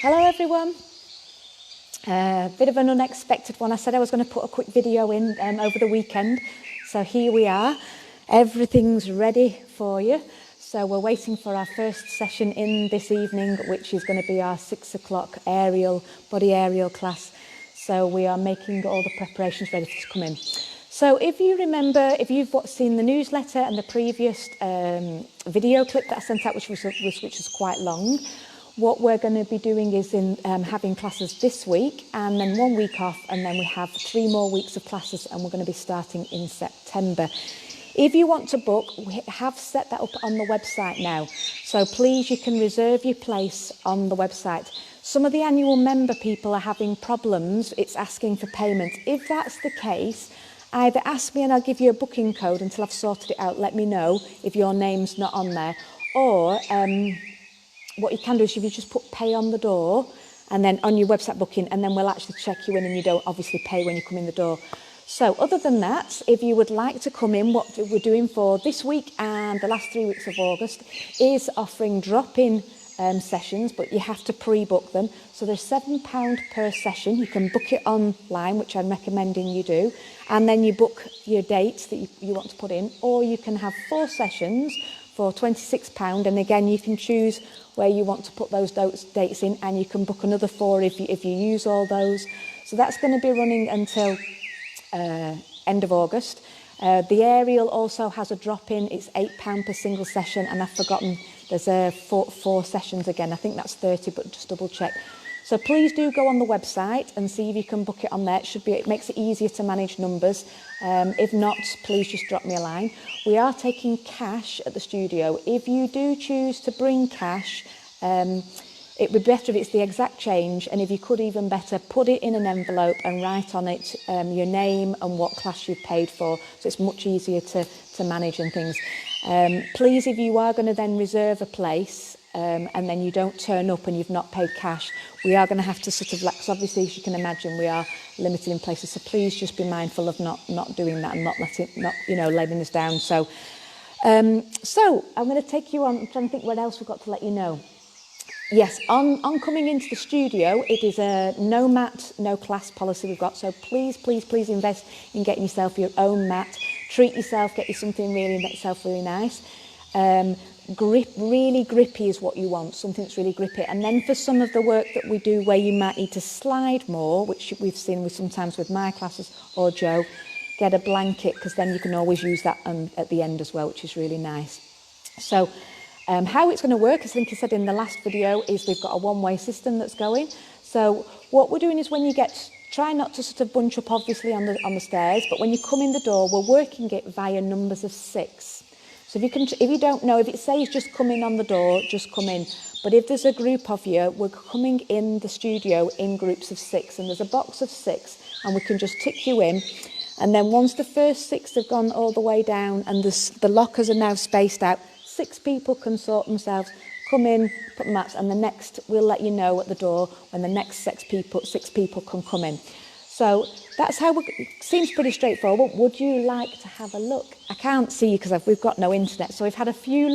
Hello everyone. Bit of an unexpected one. I said I was going to put a quick video in over the weekend. So here we are. Everything's ready for you. So we're waiting for our first session in this evening, which is going to be our 6 o'clock body aerial class. So we are making all the preparations ready to come in. So if you remember, if you've seen the newsletter and the previous video clip that I sent out, which was quite long, what we're going to be doing is having classes this week and then 1 week off, and then we have 3 more weeks of classes, and we're going to be starting in September. If you want to book, we have set that up on the website now. So please, you can reserve your place on the website. Some of the annual member people are having problems. It's asking for payment. If that's the case, either ask me and I'll give you a booking code until I've sorted it out. Let me know if your name's not on there. Or what you can do is if you just put pay on the door and then on your website booking, and then we'll actually check you in, and you don't obviously pay when you come in the door. So other than that, if you would like to come in, what we're doing for this week and the last 3 weeks of August is offering drop-in sessions, but you have to pre-book them. So they're £7 per session. You can book it online, which I'm recommending you do, and then you book your dates that you want to put in, or you can have 4 sessions for £26, and again you can choose where you want to put those dates in, and you can book another 4 if you use all those. So that's going to be running until end of August. The aerial also has a drop-in. It's £8 per single session, and I've forgotten there's 4 sessions again. I think that's 30, but just double check. So please do go on the website and see if you can book it on there. It makes it easier to manage numbers. If not, please just drop me a line. We are taking cash at the studio. If you do choose to bring cash, it would be better if it's the exact change, and if you could, even better, put it in an envelope and write on it your name and what class you've paid for, so it's much easier to manage and things. Please, if you are going to then reserve a place and then you don't turn up and you've not paid cash, we are going to have to sort of, like, cause obviously, as you can imagine, we are limited in places, so please just be mindful of not doing that and not letting us down. So I'm going to take you on. I'm trying to think what else we've got to let you know. Yes, on coming into the studio, it is a no mat, no class policy we've got. So please, please, please invest in getting yourself your own mat. Treat yourself, get you something make yourself really nice. Really grippy is what you want, something that's really grippy. And then for some of the work that we do where you might need to slide more, which we've seen sometimes with my classes or Joe, get a blanket, because then you can always use that at the end as well, which is really nice. So how it's going to work, as I think I said in the last video, is we've got a one-way system that's going. So what we're doing is when you try not to sort of bunch up obviously on the stairs, but when you come in the door, we're working it via numbers of 6. So if you don't know, if it says just come in on the door, just come in. But if there's a group of you, we're coming in the studio in groups of 6, and there's a box of 6, and we can just tick you in. And then once the first 6 have gone all the way down and the lockers are now spaced out, 6 people can sort themselves, come in, put the mats, and the next, we'll let you know at the door when the next 6 people can come in. So that's how it seems pretty straightforward. Would you like to have a look? I can't see you because we've got no internet, so we've had a few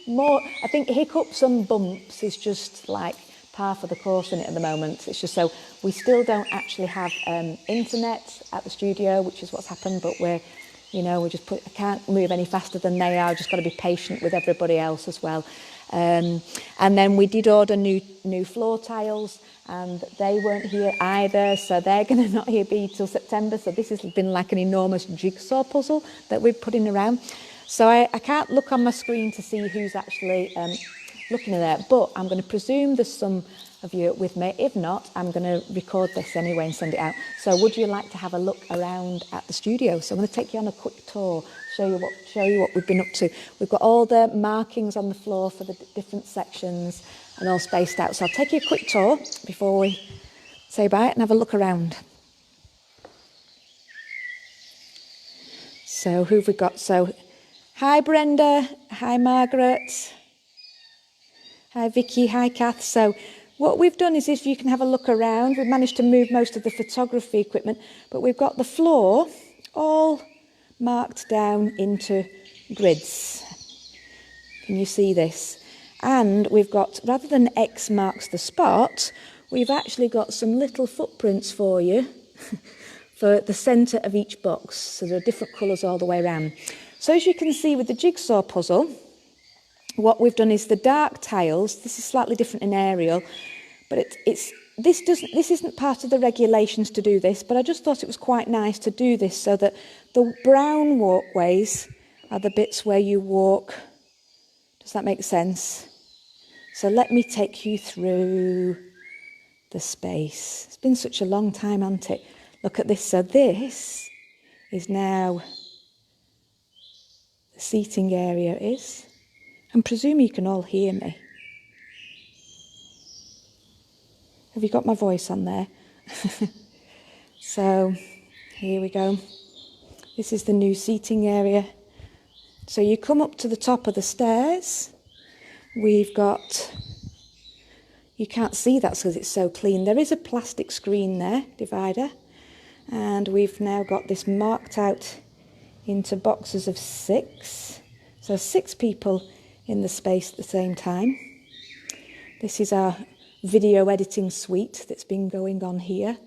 more, I think hiccups and bumps is just like par for the course in it at the moment. It's just so we still don't actually have internet at the studio, which is what's happened, but I can't move any faster than they are. Just got to be patient with everybody else as well. And then we did order new floor tiles, and they weren't here either, so they're going to not be till September. So this has been like an enormous jigsaw puzzle that we're putting around. So I can't look on my screen to see who's actually looking at that, but I'm going to presume there's some of you with me. If not, I'm going to record this anyway and send it out. So would you like to have a look around at the studio? So I'm going to take you on a quick tour, show you what we've been up to. We've got all the markings on the floor for the different sections and all spaced out. So I'll take you a quick tour before we say bye and have a look around. So who've we got? So hi Brenda, hi Margaret, hi Vicky, hi Kath. So what we've done is, if you can have a look around, we've managed to move most of the photography equipment, but we've got the floor all marked down into grids. Can you see this? And we've got, rather than X marks the spot, we've actually got some little footprints for you for the centre of each box. So there are different colours all the way around. So as you can see with the jigsaw puzzle, what we've done is the dark tiles, this is slightly different in aerial, but this isn't part of the regulations to do this, but I just thought it was quite nice to do this so that the brown walkways are the bits where you walk. Does that make sense? So let me take you through the space. It's been such a long time, hasn't it? Look at this. So this is now the seating area is. And presume you can all hear me. Have you got my voice on there? So here we go. This is the new seating area. So you come up to the top of the stairs. We've got, you can't see that because it's so clean. There is a plastic screen there, divider. And we've now got this marked out into boxes of 6. So 6 people in the space at the same time. This is our video editing suite that's been going on here.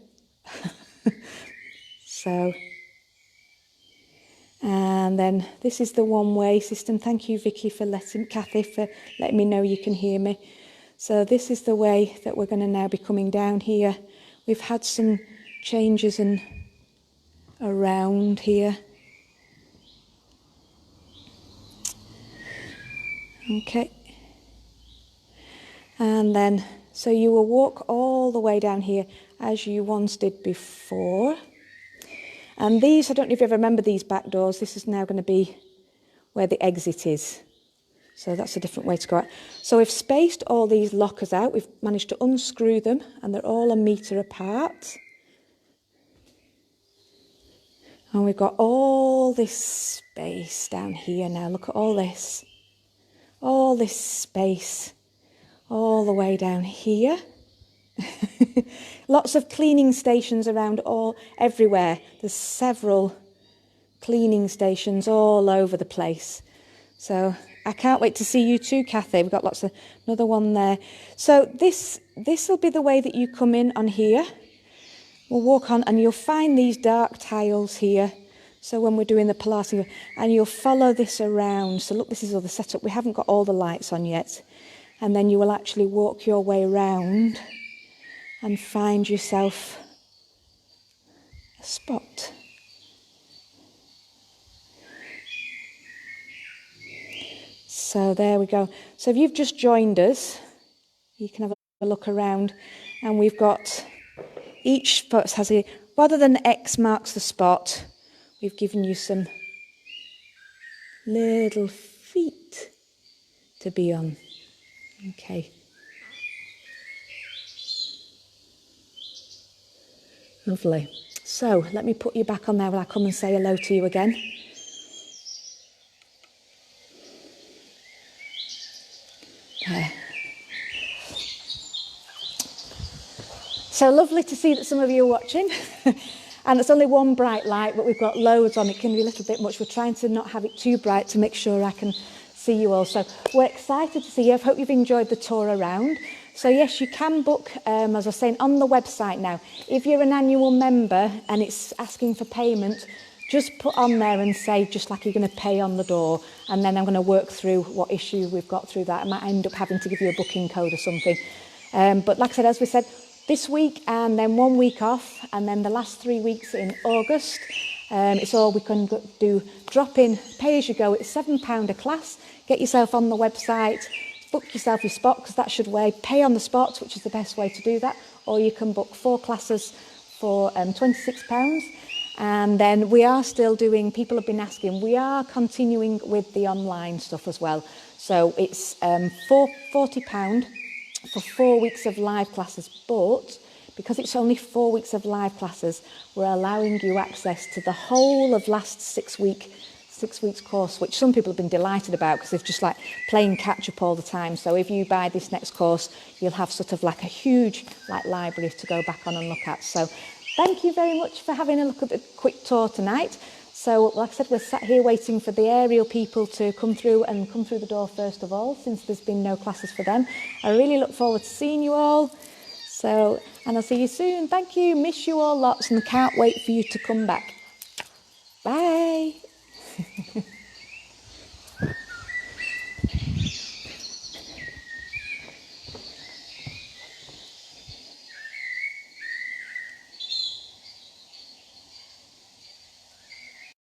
So, and then this is the one-way system. Thank you, Kathy, for letting me know you can hear me. So this is the way that we're going to now be coming down here. We've had some changes around here. Okay. And then, so you will walk all the way down here as you once did before. And these, I don't know if you ever remember these back doors. This is now going to be where the exit is. So that's a different way to go out. So we've spaced all these lockers out. We've managed to unscrew them and they're all 1 metre apart. And we've got all this space down here now. Look at all this. All this space all the way down here. Lots of cleaning stations around everywhere. There's several cleaning stations all over the place. So I can't wait to see you too, Kathy. We've got another one there. So this will be the way that you come in on here. We'll walk on and you'll find these dark tiles here. So when we're doing the Pilates, and you'll follow this around. So look, this is all the setup. We haven't got all the lights on yet. And then you will actually walk your way around and find yourself a spot. So there we go. So if you've just joined us, you can have a look around, and we've got each spot has rather than X marks the spot, we've given you some little feet to be on. Okay. Lovely. So let me put you back on there while I come and say hello to you again. There. So lovely to see that some of you are watching. And it's only one bright light, but we've got loads on. It can be a little bit much. We're trying to not have it too bright to make sure I can see you all. So we're excited to see you. I hope you've enjoyed the tour around. So yes, you can book, as I was saying, on the website now. If you're an annual member and it's asking for payment, just put on there and say, just like you're going to pay on the door. And then I'm going to work through what issue we've got through that. I might end up having to give you a booking code or something. But like I said, as we said, this week and then 1 week off, and then the last 3 weeks in August. It's all we can do. Drop in, pay as you go. It's £7 a class. Get yourself on the website, book yourself your spot, because that should weigh. Pay on the spot, which is the best way to do that. Or you can book 4 classes for £26. And then we are still doing, people have been asking, we are continuing with the online stuff as well. So it's £40 for 4 weeks of live classes, but because it's only 4 weeks of live classes, we're allowing you access to the whole of last 6 weeks course, which some people have been delighted about because they're just like playing catch up all the time. So if you buy this next course, you'll have sort of like a huge library to go back on and look at. So thank you very much for having a look at the quick tour tonight. So like I said, we're sat here waiting for the aerial people to come through the door first of all, since there's been no classes for them. I really look forward to seeing you all. So, and I'll see you soon. Thank you, miss you all lots, and can't wait for you to come back.